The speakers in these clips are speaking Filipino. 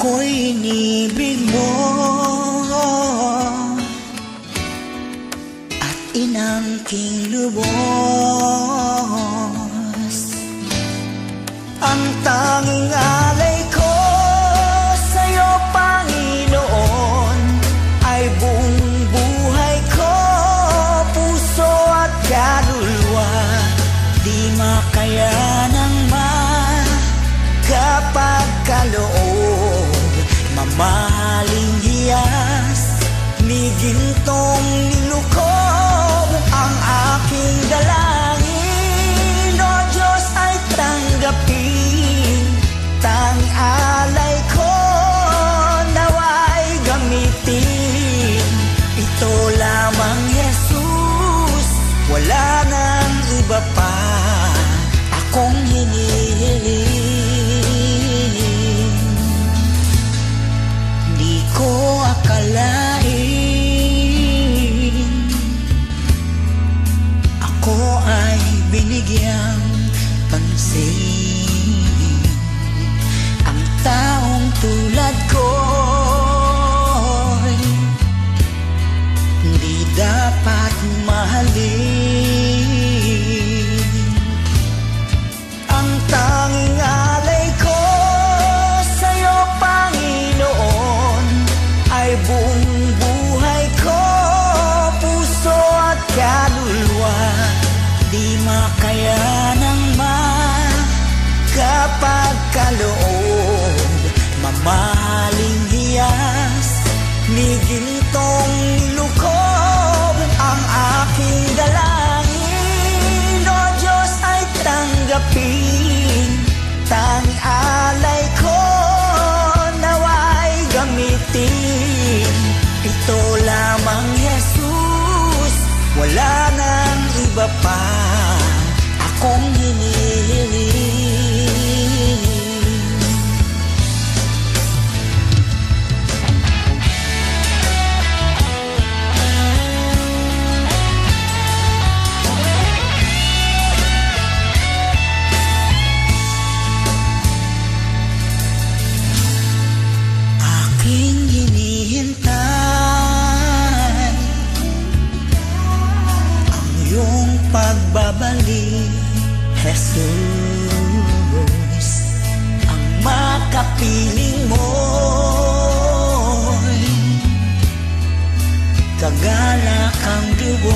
Ako'y inibig mo at inangking lubos. Ang tanging alay ko sa'yo, Panginoon, ay buong buhay ko, puso at kaluluwa. Di makayanang magkapagkaloob, mamahaling hiyas, ni gintong nilukob. Ang aking dalangin, O Diyos, ay tanggapin. Tanging alay ko nawa'y gamitin. Ito lamang, Jesus, wala nang iba pa akong hinihiling. Di ko akalain ako ay binigyang pansin. Ang taong tulad ko'y di dapat mahalin. Ang tanging alay ko sa'yo, Panginoon, ay buong buhay ko, puso at kaluluwa. Di makayanang magkapagkaloob, mamahaling hiyas, ni gintong nilukob. Ang aking dalangin, O Diyos, ay tanggapin. Tanging alay ko nawa'y gamitin. Ito lamang, Jesus, wala nang iba pa akong hinihiling. Aking hinihintay ang iyong pagbabalik, Jesus. Ang makapiling mo'y kagalakang lubos.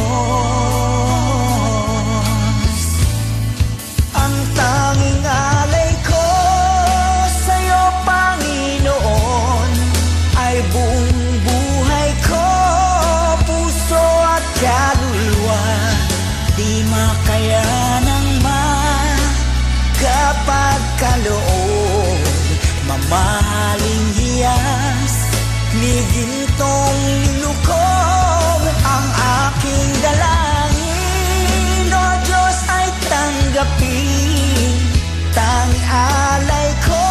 Ang tanging alay ko sa'yo, Panginoon, ay buong buhay ko, puso at kaluluwa. Di makayanang magkapagkaloob, mamahaling hiyas, ni gintong nilukob. Ang aking dalangin, O Diyos, ay tanggapin. Tanging alay ko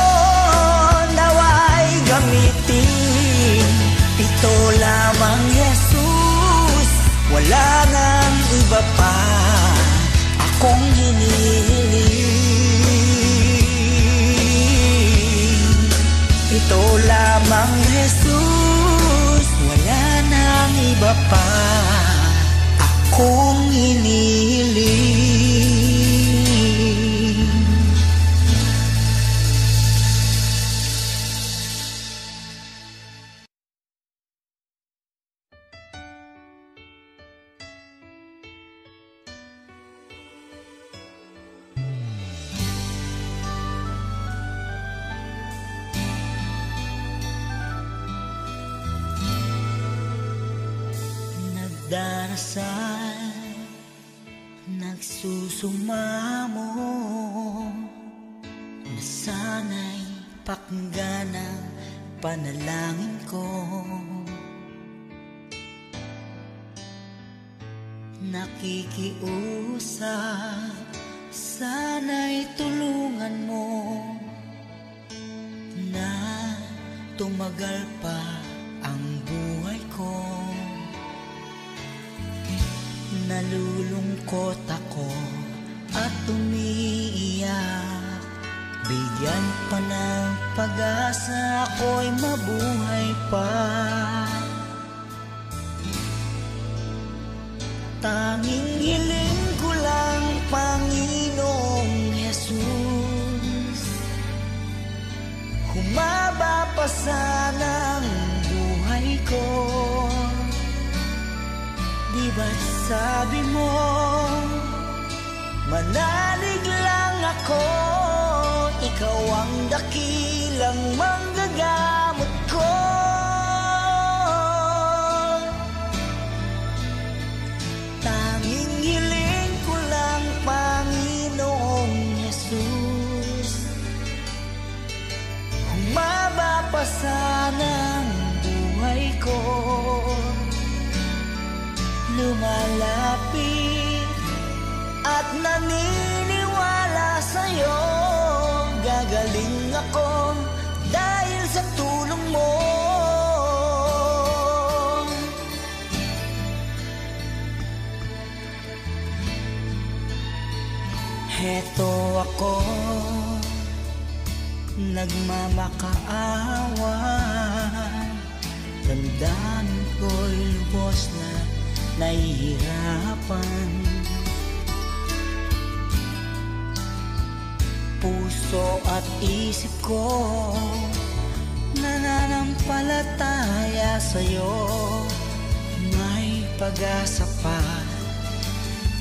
nawa'y gamitin. Ito lamang, Jesus, wala nang iba pa akong hinihiling. Ito lamang, Jesus, wala nang iba pa akong hinihiling. Nagdarasal, nagsusumamo, na sana'y pakinggan ang panalangin ko. Nakikiusap, sana'y tulungan mo na tumagal pa ang buhay ko. Nalulungkot ako at umiiyak Bigyan pa ng pag-asa, ako'y mabuhay pa. Tanging hiling ko lang, Panginoong Jesus, humaba pa sana ang buhay ko. Di ba't sabi mo, manalig lang ako, ikaw ang dakilang manggagamot ko. Tanging hiling ko lang, Panginoong Jesus, humaba pa sana ang buhay ko. Lumalapit at naniniwala sa'yo, gagaling ako dahil sa tulong mo. Heto ako, nagmamakaawa, damdamin ko'y lubos na nahihirapan. Puso at isip ko nananampalataya sa'yo, may pag-asa pa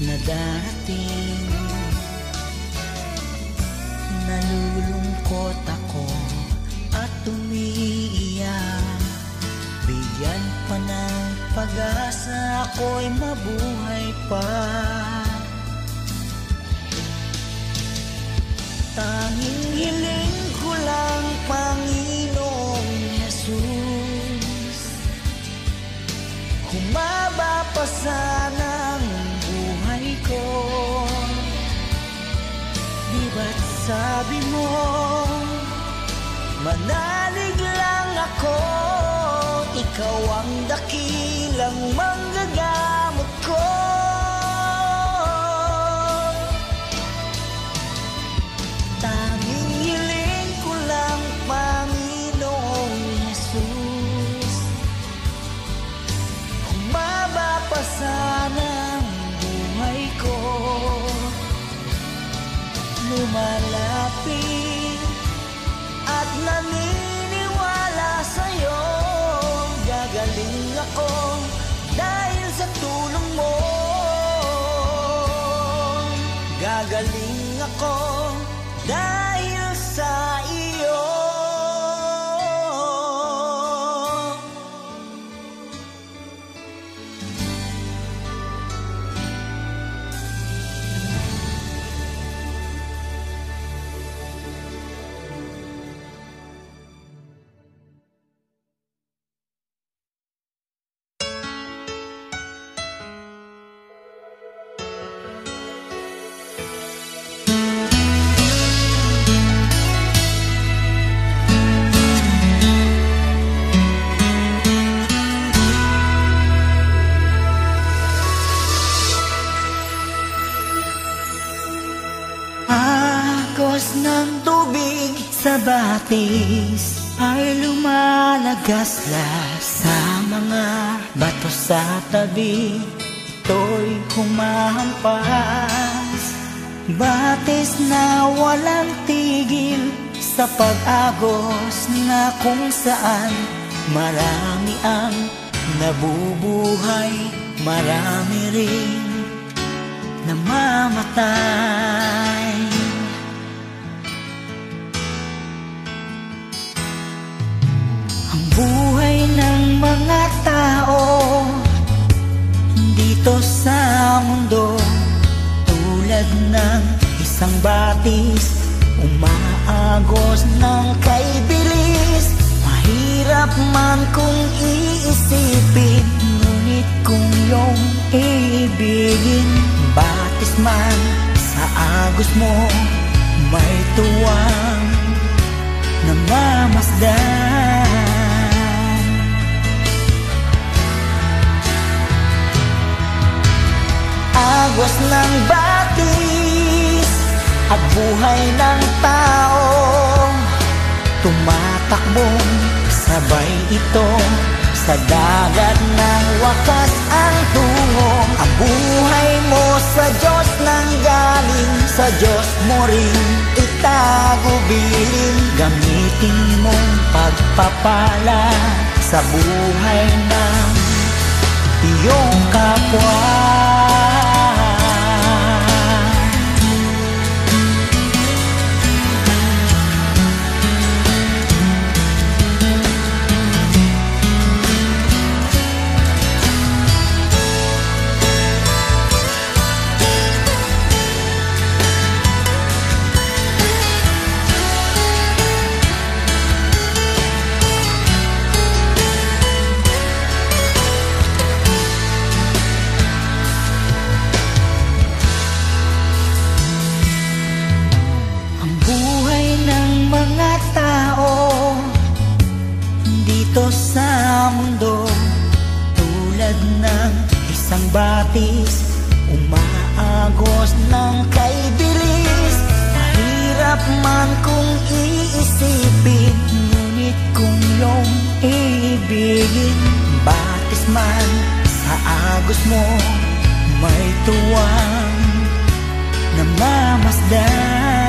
na darating. Nalulungkot ako at umiiyak, bigyan pa ng pag-asa, ako'y mabuhay pa. Tanging hiling ko lang, Panginoong Jesus, humaba pa sana ang buhay ko. Di ba't sabi mo, manalig lang ako, ikaw ang dakilang manggagamot ko. Tanging hiling ko lang, Panginoong Jesus, humaba pa sana ang buhay ko. Lumalapit at naniniwala sa'yo, gagaling ako dahil sa tulong mo. Gagaling ako dahil sa iyo. Sa batis ay lumalagaslas sa mga bato sa tabi, ito'y humahampas. Batis na walang tigil sa pag-agos, na kung saan marami ang nabubuhay, marami rin namamatay. Buhay ng mga tao dito sa mundo, tulad ng isang batis, umaagos ng kay bilis. Mahirap man kung iisipin, ngunit kung iyong iibigin, batis man sa agos mo, may tuwang namamasdan. Agos ng batis at buhay ng tao, tumatakbong sabay ito sa dagat ng wakas ang tungo. Ang buhay mo sa Diyos nang galing, sa Diyos mo rin itagubilin. Gamitin mong pagpapala sa buhay ng iyong kapwa. Sa mundo, tulad ng isang batis, umaagos ng kay bilis. Mahirap man kung iisipin, ngunit kung iyong iibigin, batis man sa agos mo, may tuwang namamasdan.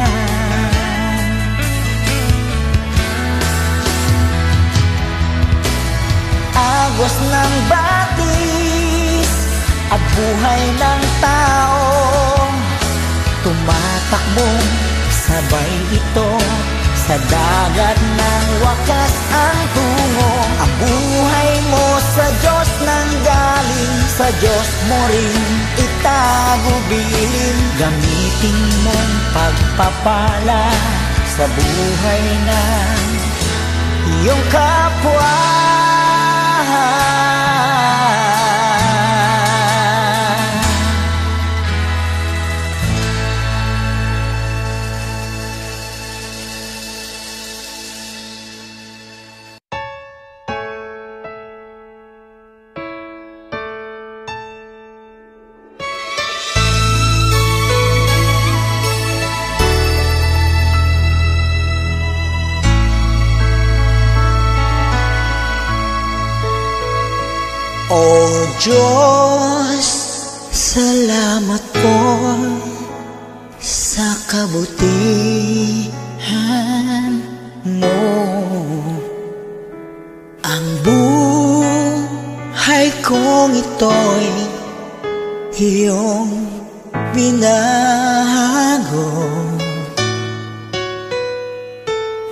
Agos ng batis at buhay ng tao, tumatakbong sabay ito sa dagat ng wakas ang tungo. Ang buhay mo sa Diyos nang galing, sa Diyos mo rin itagubilin. Gamitin mong pagpapala sa buhay ng iyong kapwa. O Diyos, salamat po sa kabutihan mo. Ang buhay kong ito'y iyong binago.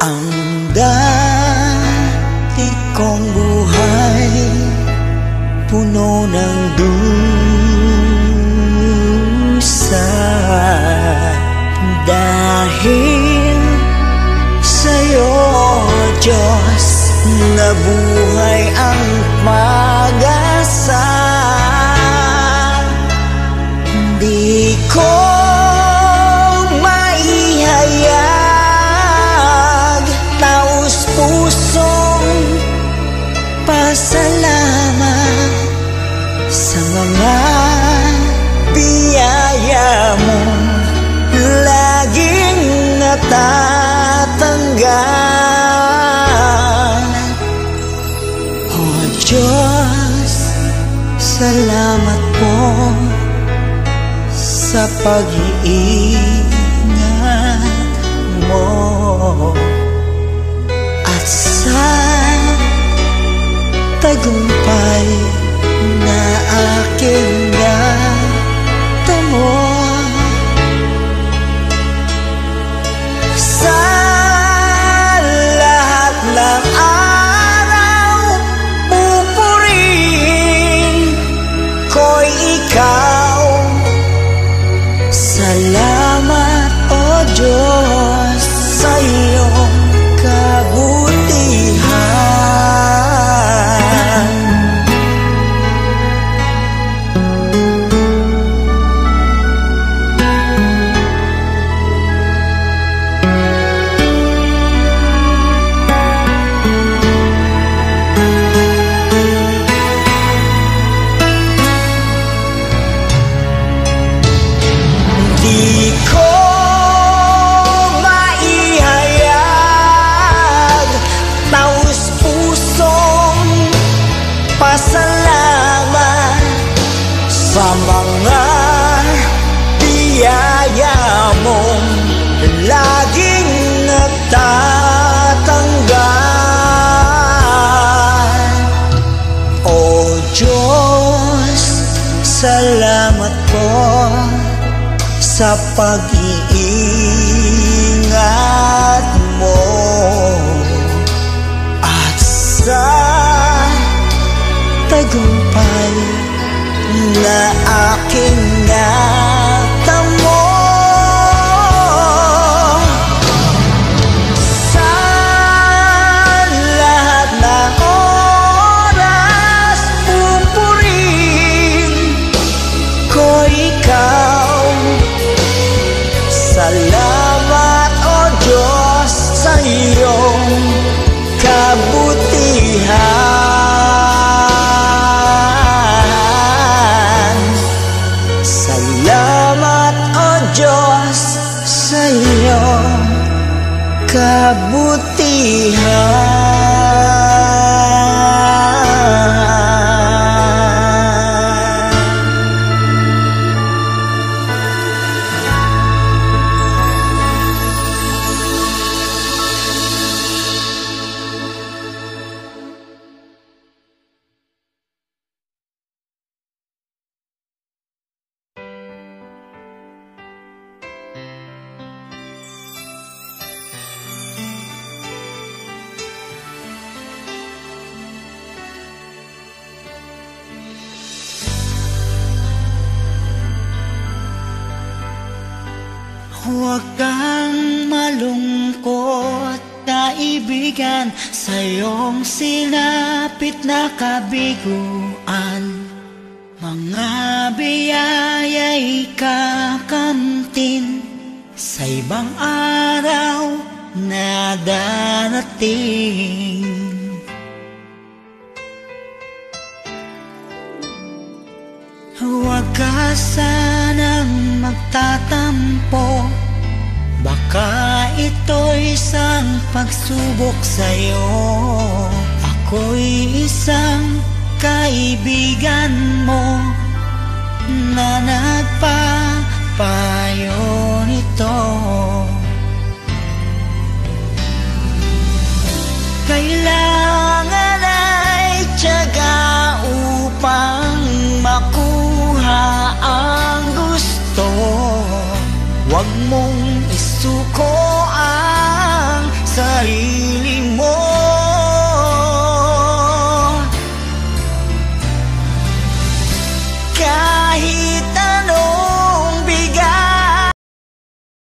Ang dati kong buhay puno ng dusa, dahil sa'yo, Diyos, nabuhay ang pag-asa. Di ko maihayag, taos-pusong pasalamat sa mga biyaya mo, laging natatanggap. O Diyos, salamat po sa pag-iingat mo at sa tagumpay na aking natamo. Sa lahat ng araw, pupurihin ko'y ikaw. Salamat, O Diyos, sa iyong kabutihan. sa pag-iingat mo at sa tagumpay na aking natamo. Sa lahat ng oras pupurihin ko ikaw. Salamat o Diyos sa iyong kabutihan. Salamat o Diyos sa iyong kabutihan. Huwag kang malungkot, kaibigan, sa iyong sinapit na kabiguan. Mga biyaya'y kakamtin sa ibang araw na darating. Huwag ka sanang magtatampo, baka ito'y isang pagsubok sa'yo. Ako'y isang kaibigan mo na nagpapayo nito. Kailangan ay tiyaga upang makuha ang gusto. Huwag mong isuko ang sarili